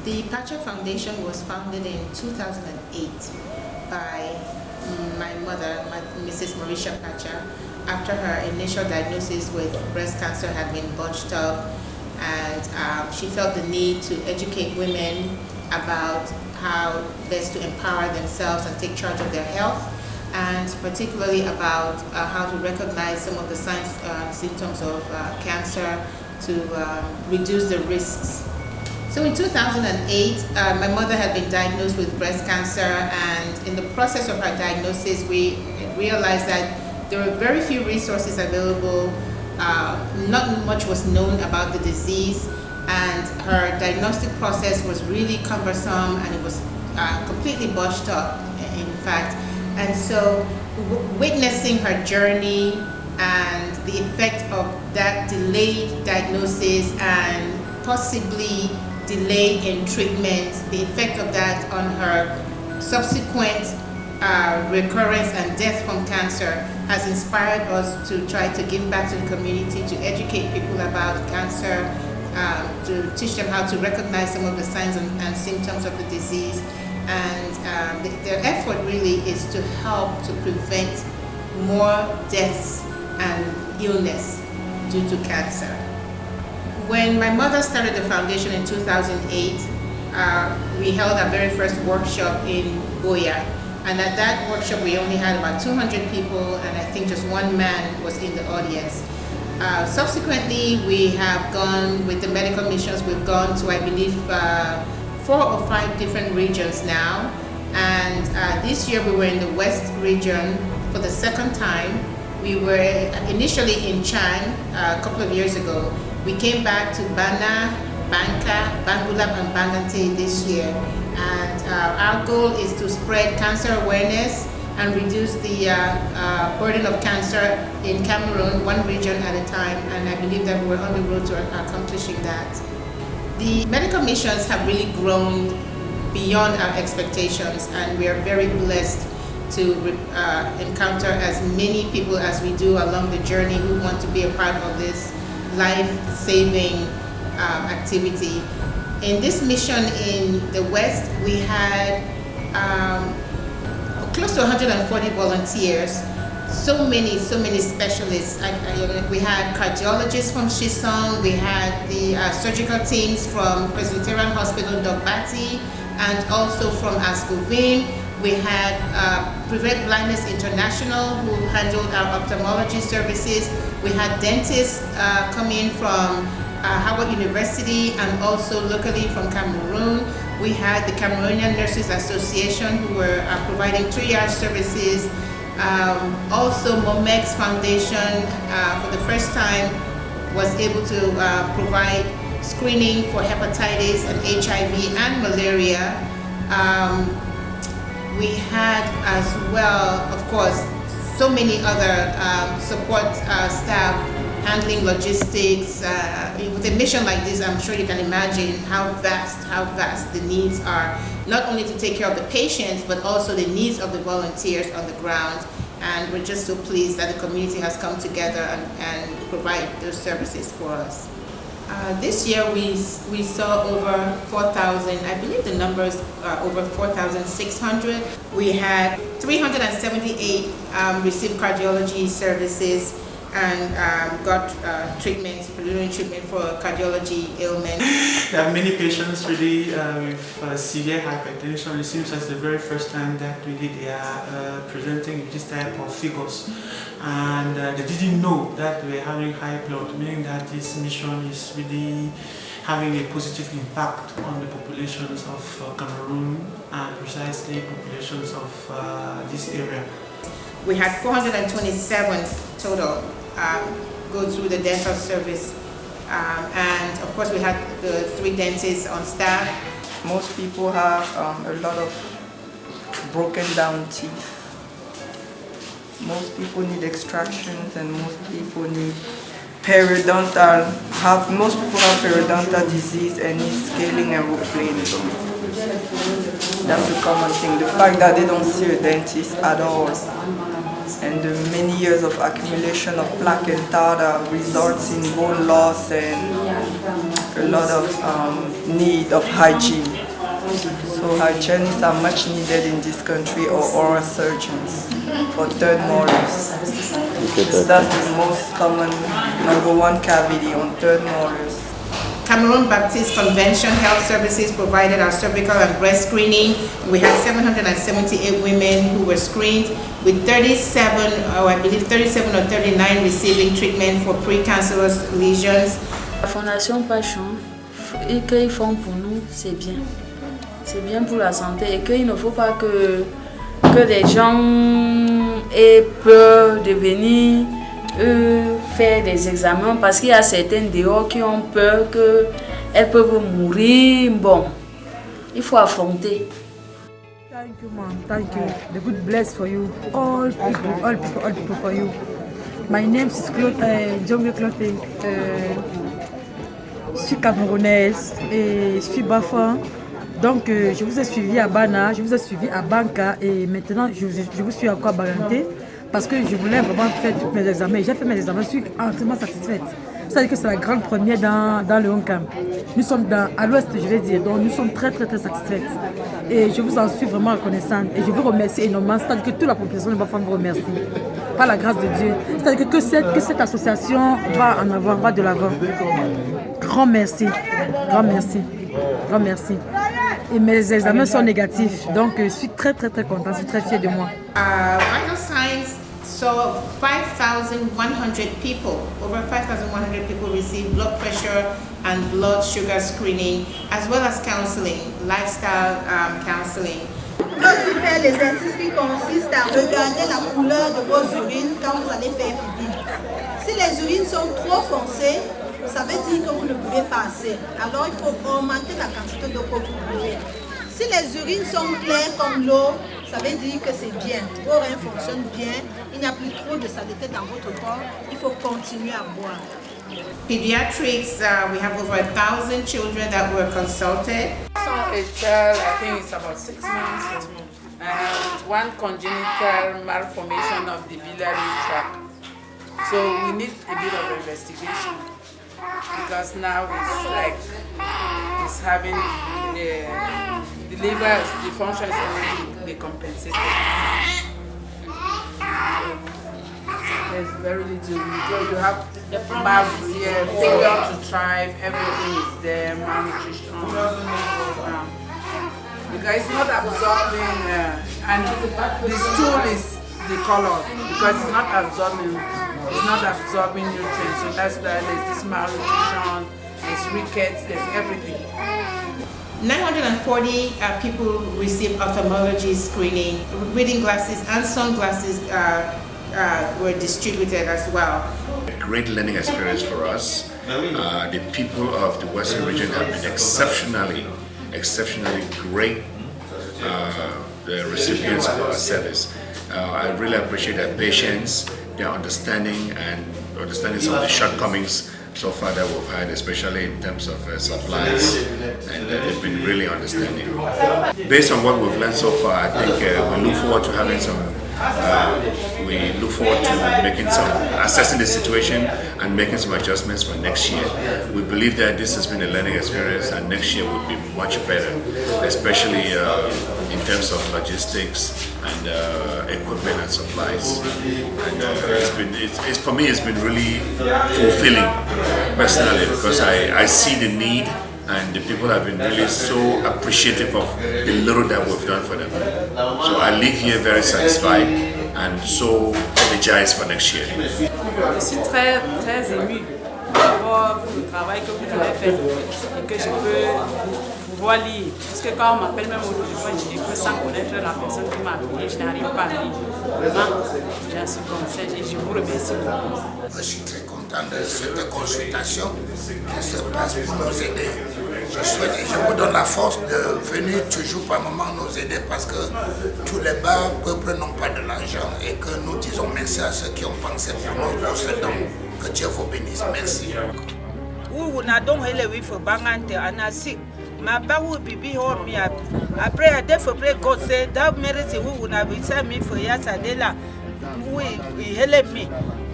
The Pacha Foundation was founded in 2008 by my mother, Mrs. Mauricia Pacha, after her initial diagnosis with breast cancer had been botched up, and she felt the need to educate women about how best to empower themselves and take charge of their health, and particularly about how to recognize some of the signs and symptoms of cancer to reduce the risks. So in 2008, my mother had been diagnosed with breast cancer, and in the process of her diagnosis, we realized that there were very few resources available. Not much was known about the disease, and her diagnostic process was really cumbersome, and it was completely botched up, in fact. And so witnessing her journey and the effect of that delayed diagnosis and possibly delay in treatment, the effect of that on her subsequent recurrence and death from cancer has inspired us to try to give back to the community, to educate people about cancer, to teach them how to recognize some of the signs and symptoms of the disease. And their effort really is to help to prevent more deaths and illness due to cancer. When my mother started the foundation in 2008, we held our very first workshop in Buea. And at that workshop, we only had about 200 people, and I think just one man was in the audience. Subsequently, we have gone with the medical missions. We've gone to, I believe, 4 or 5 different regions now. And this year, we were in the West region for the second time. We were initially in Chang a couple of years ago. We came back to Bana, Banka, Bangulab, and Bangante this year. And our goal is to spread cancer awareness and reduce the burden of cancer in Cameroon, one region at a time. And I believe that we're on the road to accomplishing that. The medical missions have really grown beyond our expectations, and we are very blessed to encounter as many people as we do along the journey who want to be a part of this life-saving activity. In this mission in the West, we had close to 140 volunteers, so many specialists. We had cardiologists from Shisong, we had the surgical teams from Presbyterian Hospital Dogbati, and also from Ascovin. We had Prevent Blindness International, who handled our ophthalmology services. We had dentists come in from Howard University and also locally from Cameroon. We had the Cameroonian Nurses Association, who were providing triage services. Also, Momex Foundation, for the first time, was able to provide screening for hepatitis and HIV and malaria. We had as well, of course, so many other support staff handling logistics. With a mission like this, I'm sure you can imagine how vast the needs are, not only to take care of the patients, but also the needs of the volunteers on the ground. And we're just so pleased that the community has come together and provide those services for us. This year we saw over 4,000, I believe the numbers are over 4,600. We had 378 received cardiology services and got preliminary treatment for cardiology ailments. There are many patients really with severe hypertension. It seems as the very first time that really they are presenting with this type of figures, and they didn't know that they were having high blood, meaning that this mission is really having a positive impact on the populations of Cameroon, and precisely populations of this area. We had 427 total go through the dental service, and of course we had the 3 dentists on staff. Most people have a lot of broken down teeth. Most people need extractions, and most people need periodontal. Most people have periodontal disease and need scaling and roofing. So that's a common thing. The fact that they don't see a dentist at all, and the many years of accumulation of plaque and tartar results in bone loss and a lot of need of hygiene. So hygienists are much needed in this country, or oral surgeons for third molars. That's the most common #1 cavity on third molars. Cameroon Baptist Convention Health Services provided our cervical and breast screening. We had 778 women who were screened, with 37 or 39 receiving treatment for precancerous lesions. La Fondation Pachon, et qu'ils font pour nous, c'est bien. C'est bien pour la santé et qu'il ne faut pas que les gens aient peur de venir faire des examens parce qu'il y a certaines dehors qui ont peur qu'elles peuvent mourir. Bon, il faut affronter. Thank you, ma'am. Thank you. The good bless for you. All people for you. My name is Djongé Cloté. Je suis camerounaise et je suis Bafan. Donc, je vous ai suivi à Bana, je vous ai suivi à Banca et maintenant je vous suis encore à Balanté parce que je voulais vraiment faire tous mes examens. J'ai fait mes examens, je suis entièrement satisfaite. C'est-à-dire que c'est la grande première dans le Hong-Kong. Nous sommes à l'ouest, je vais dire, donc nous sommes très satisfaites. Et je vous en suis vraiment reconnaissante et je vous remercie énormément. C'est-à-dire que toute la population de Bafan vous remercie. Par la grâce de Dieu. C'est-à-dire que cette association va en avant, va de l'avant. Grand merci, grand merci, grand merci. Et mes examens sont négatifs, donc je suis très contente, je suis très fière de moi. Vital Signs saw 5,100 people, over 5,100 people receive blood pressure and blood sugar screening, as well as counseling, lifestyle counseling. Vous pouvez aussi faire l'exercice qui consiste à regarder la couleur de vos urines quand vous allez faire pipi. Si les urines sont trop foncées, ça veut dire que vous ne pouvez pas assez. Alors il faut augmenter la quantité d'eau que vous buvez. Si les urines sont claires comme l'eau, ça veut dire que c'est bien. Vos reins fonctionnent bien, il n'y a plus trop de saleté dans votre corps, il faut continuer à boire. Pediatrics, we have over 1,000 children that were consulted. So a child, I think it's about 6 months, and one congenital malformation of the biliary tract. So we need a bit of investigation because now it's like it's having the liver, the function is already decompensated. There's very little. You have failure to thrive, everything is there, malnutrition. Because it's not absorbing, and the stool is the color because it's not absorbing nutrients. So that's why there's this malnutrition, there's rickets, there's everything. 940 people received ophthalmology screening. Reading glasses and sunglasses were distributed as well. A great learning experience for us. The people of the Western region have been exceptionally great the recipients of our service. I really appreciate their patience, their understanding, and understanding some of the shortcomings so far that we've had, especially in terms of supplies, and they've been really understanding. Based on what we've learned so far, I think we look forward to having some. We look forward to assessing the situation and making some adjustments for next year. We believe that this has been a learning experience, and next year will be much better, especially in terms of logistics and equipment and supplies. And for me, it's been really fulfilling personally because I see the need. And the people have been really so appreciative of the little that we've done for them. So I leave here very satisfied and so energized for next year. Je suis très émue pour le travail que vous avez fait et que je peux pouvoir lire. Parce que quand on m'appelle même au téléphone, je dis que sans connaître la personne qui m'a appelé, je n'arrive pas à lire. Vraiment, j'en suis consciente et je vous remercie beaucoup. Je suis très content de cette consultation qui se passe pour nous aider. Je vous donne la force de venir toujours par moment nous aider parce que tous les bas peuples n'ont pas de l'argent et que nous disons merci à ceux qui ont pensé pour nous pour ce don. Que Dieu vous bénisse. Merci. Après, des fois, God that merit who would have sent me for yesterday. We help me.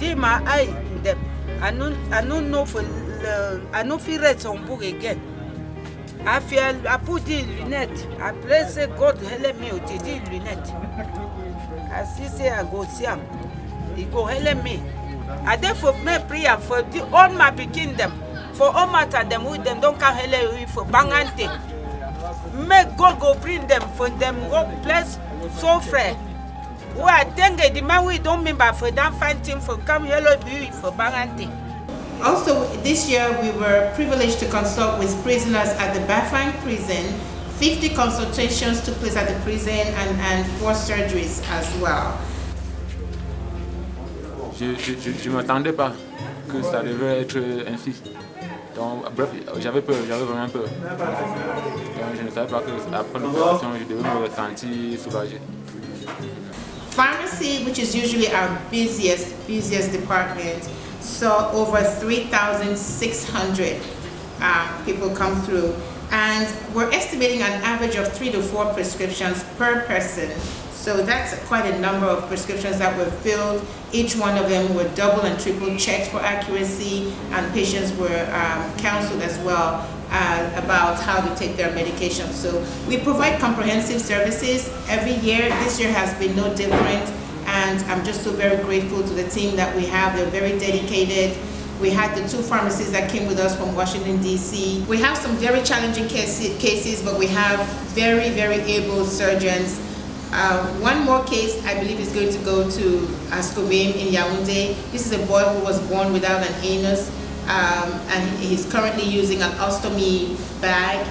Dima, I don't know for I don't feel it on book again. I feel I put the lunette. I pray say God help me with the lunette. As he say I go see him, he go help me. I therefore make prayer for the all my pikin them, for all matter them with them don't come help me for bangante. Make God go bring them for them go place so fair. Who I think the man we don't remember for them fighting for come help me for bangante. Also, this year we were privileged to consult with prisoners at the Bafang prison. 50 consultations took place at the prison and 4 surgeries as well. Je ne m'attendais pas que ça devait être ainsi. Donc, bref, j'avais peur, j'avais vraiment peur. Donc, je ne savais pas qu'après l'opération, je devais me ressentir soulagé. Pharmacy, which is usually our busiest department, saw over 3,600 people come through, and we're estimating an average of 3 to 4 prescriptions per person. So that's quite a number of prescriptions that were filled. Each one of them were double and triple checked for accuracy, and patients were counseled as well about how to take their medication. So we provide comprehensive services every year. This year has been no different, and I'm just so very grateful to the team that we have. They're very dedicated. We had the 2 pharmacists that came with us from Washington, D.C. We have some very challenging cases, but we have very, very able surgeons. One more case, I believe, is going to go to Ascobim in Yaoundé. This is a boy who was born without an anus, and he's currently using an ostomy bag.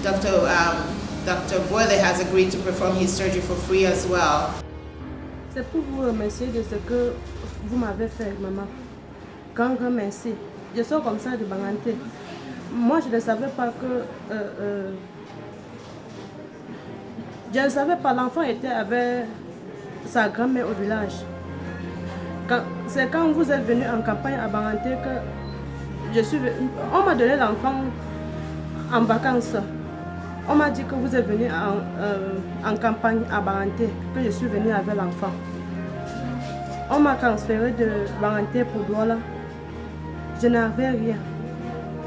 Dr. Boyle has agreed to perform his surgery for free as well. C'est pour vous remercier de ce que vous m'avez fait, maman. Grand merci. Je sors comme ça de Banganté. Moi, je ne savais pas que... je ne savais pas, l'enfant était avec sa grand-mère au village. C'est quand vous êtes venu en campagne à Banganté que je suis venue. On m'a donné l'enfant en vacances. On m'a dit que vous êtes venu en campagne à Banganté, que je suis venue avec l'enfant. On m'a transféré de Banganté pour Douala. Je n'avais rien.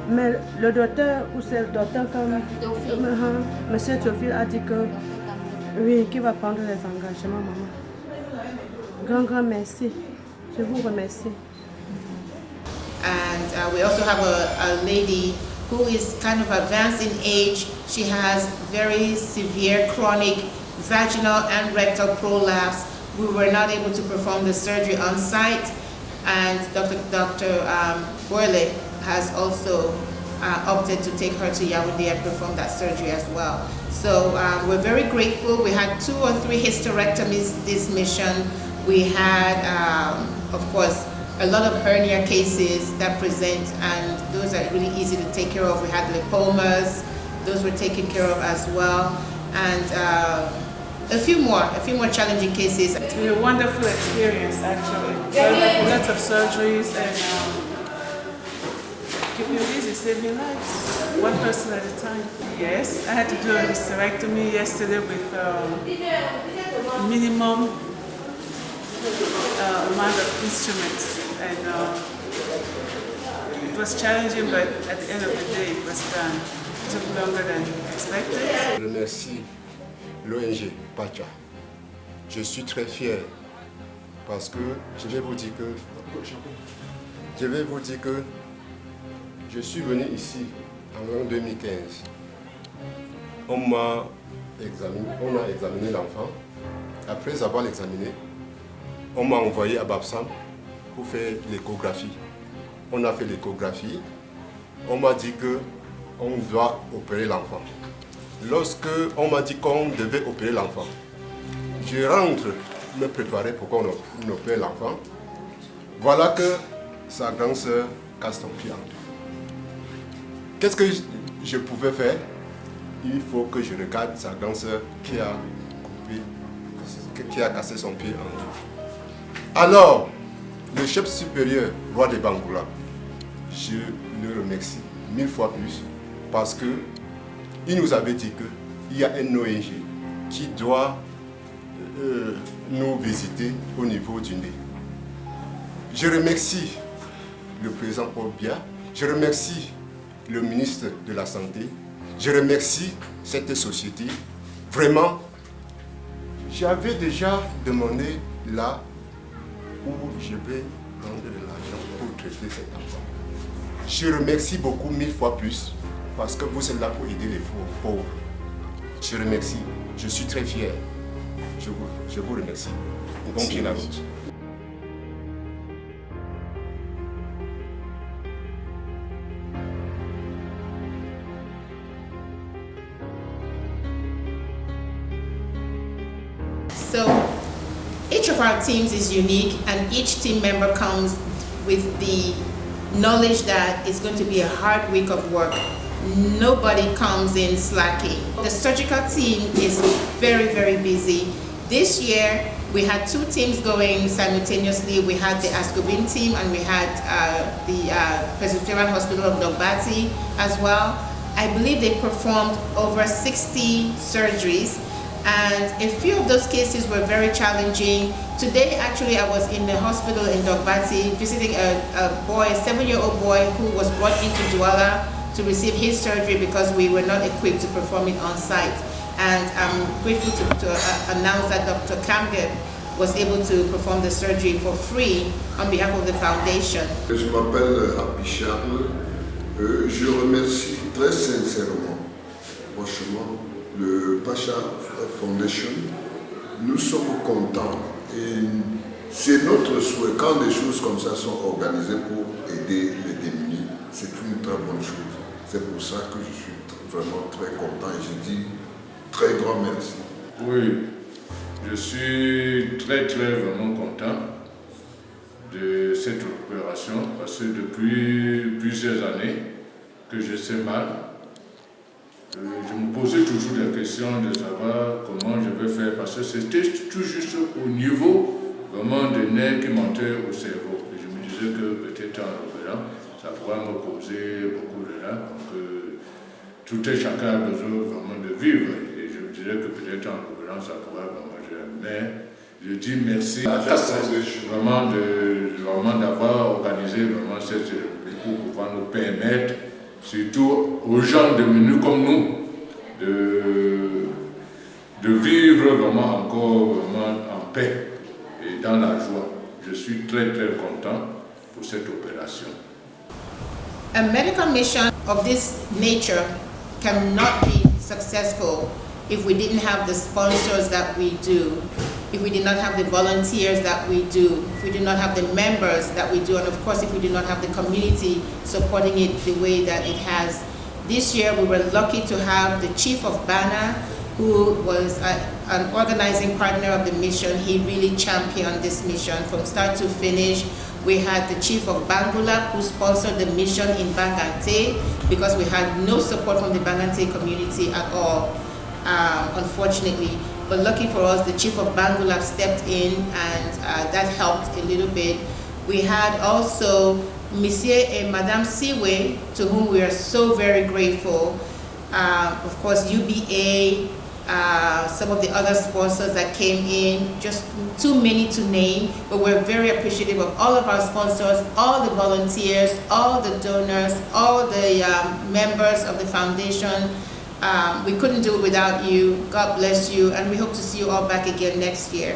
Mais le docteur, ou c'est le docteur comme M. Théophile a dit que oui, qui va prendre les engagements, maman. Grand merci. Je vous remercie. And we also have a lady who is kind of advanced in age. She has very severe chronic vaginal and rectal prolapse. We were not able to perform the surgery on site, and Dr. Boyle has also opted to take her to Yaoundé and perform that surgery as well. So we're very grateful. We had 2 or 3 hysterectomies this mission. We had, of course, a lot of hernia cases that present, and those are really easy to take care of. We had lipomas, those were taken care of as well, and a few more challenging cases. It's been a wonderful experience, actually. Lots of surgeries, and keeping busy, saving lives, one person at a time. Yes, I had to do a hysterectomy yesterday with minimum amount of instruments, and it was challenging, but at the end of the day it was done. It took longer than expected. Je remercie l'ONG Pacha. Je suis très fier parce que je vais vous dire que je suis venu ici en 2015. On a examiné l'enfant. Après avoir l'examiné, on m'a envoyé à Babsam pour faire l'échographie. On a fait l'échographie. On m'a dit qu'on doit opérer l'enfant. Lorsque on m'a dit qu'on devait opérer l'enfant, je rentre me préparer pour qu'on opère l'enfant. Voilà que sa grande sœur casse son pied en deux. Qu'est-ce que je pouvais faire? Il faut que je regarde sa grande sœur qui a cassé son pied en deux. Alors, le chef supérieur, roi de Bangoula, je le remercie 1000 fois plus parce que il nous avait dit qu'il y a un ONG qui doit nous visiter au niveau du nez. Je remercie le président Paul Biya, je remercie le ministre de la Santé, Je remercie cette société. Vraiment, j'avais déjà demandé là où je vais prendre de l'argent pour traiter cet enfant. Je remercie beaucoup 1000 fois plus parce que vous êtes là pour aider les pauvres. Je remercie. Je suis très fier. Je vous remercie. Bon pied la route. So each of our teams is unique, and each team member comes with the knowledge that it's going to be a hard week of work. Nobody comes in slacking. The surgical team is very, very busy. This year, we had 2 teams going simultaneously. We had the Ascorbin team and we had the Presbyterian Hospital of Dogbati as well. I believe they performed over 60 surgeries, and a few of those cases were very challenging. Today, actually, I was in the hospital in Dogbati visiting a boy, a 7-year-old boy who was brought into Douala to receive his surgery because we were not equipped to perform it on site. And I'm grateful to announce that Dr. Kamgeb was able to perform the surgery for free on behalf of the foundation. Je m'appelle Happy Charles. Je remercie très sincèrement, franchement, le Pacha Foundation. Nous sommes contents et c'est notre souhait quand des choses comme ça sont organisées pour aider les démunis. C'est une très bonne chose. C'est pour ça que je suis vraiment très content et je dis très grand merci. Oui, je suis très vraiment content de cette opération parce que depuis plusieurs années que je sais mal, je me posais toujours la question de savoir comment je vais faire parce que c'était tout juste au niveau vraiment des nerfs qui montaient au cerveau. Et je me disais que peut-être en opérant, ça pourrait me causer beaucoup de là. Donc tout et chacun a besoin vraiment de vivre. Et je me disais que peut-être en opérant, ça pourrait vraiment gérer. Mais je dis merci à la vraiment d'avoir organisé vraiment cette cérémonie pour pouvoir nous permettre, surtout aux gens devenus comme nous, de vivre vraiment encore vraiment en paix et dans la joie. Je suis très content pour cette opération. A medical mission of this nature cannot be successful if we didn't have the sponsors that we do, if we did not have the volunteers that we do, if we did not have the members that we do, and of course if we did not have the community supporting it the way that it has. This year we were lucky to have the chief of Bana, who was an organizing partner of the mission. He really championed this mission from start to finish. We had the chief of Bangula, who sponsored the mission in Bangante because we had no support from the Bangante community at all, unfortunately. But lucky for us, the chief of Bangula stepped in and that helped a little bit. We had also Monsieur and Madame Siwe, to whom we are so very grateful. Of course, UBA, some of the other sponsors that came in, just too many to name, but we're very appreciative of all of our sponsors, all the volunteers, all the donors, all the members of the foundation. We couldn't do it without you. God bless you, and we hope to see you all back again next year.